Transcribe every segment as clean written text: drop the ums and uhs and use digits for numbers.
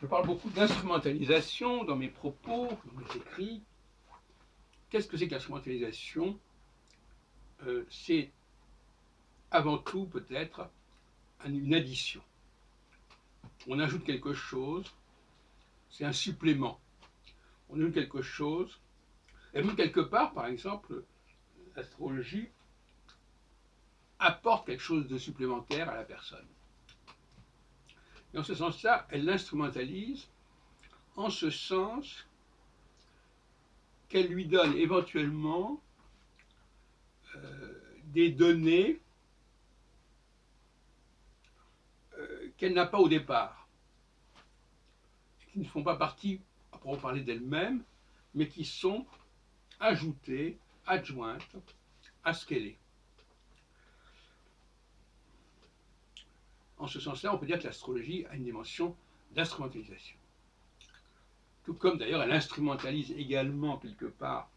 Je parle beaucoup d'instrumentalisation dans mes propos, dans mes écrits. Qu'est-ce que c'est que l'instrumentalisation? C'est avant tout peut-être une addition. On ajoute quelque chose, c'est un supplément. On ajoute quelque chose, et même quelque part, par exemple, l'astrologie apporte quelque chose de supplémentaire à la personne. Et en ce sens-là, elle l'instrumentalise en ce sens qu'elle lui donne éventuellement des données qu'elle n'a pas au départ, qui ne font pas partie, à proprement parler, d'elle-même, mais qui sont ajoutées, adjointes à ce qu'elle est. En ce sens-là, on peut dire que l'astrologie a une dimension d'instrumentalisation. Tout comme d'ailleurs elle instrumentalise également quelque part,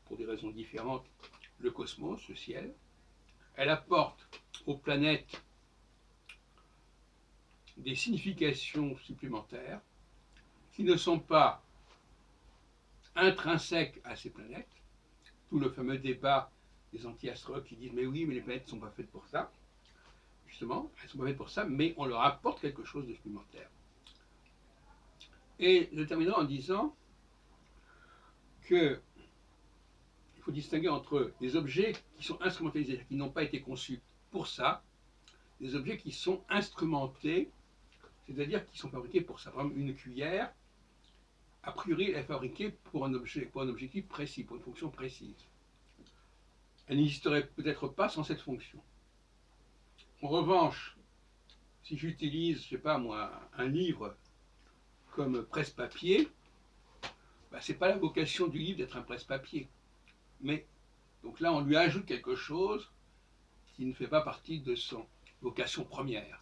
pour des raisons différentes, le cosmos, le ciel. Elle apporte aux planètes des significations supplémentaires qui ne sont pas intrinsèques à ces planètes, tout le fameux débat des anti-astrologues qui disent mais oui, mais les planètes ne sont pas faites pour ça. Justement, elles ne sont pas faites pour ça, mais on leur apporte quelque chose de supplémentaire. Et je terminerai en disant qu'il faut distinguer entre des objets qui sont instrumentalisés, qui n'ont pas été conçus pour ça, des objets qui sont instrumentés, c'est-à-dire qui sont fabriqués pour ça. Par exemple, une cuillère, a priori, elle est fabriquée pour un objectif précis, pour une fonction précise. Elle n'existerait peut-être pas sans cette fonction. En revanche, si j'utilise, je sais pas moi, un livre comme presse-papier, c'est pas la vocation du livre d'être un presse-papier. Mais donc là, on lui ajoute quelque chose qui ne fait pas partie de son vocation première.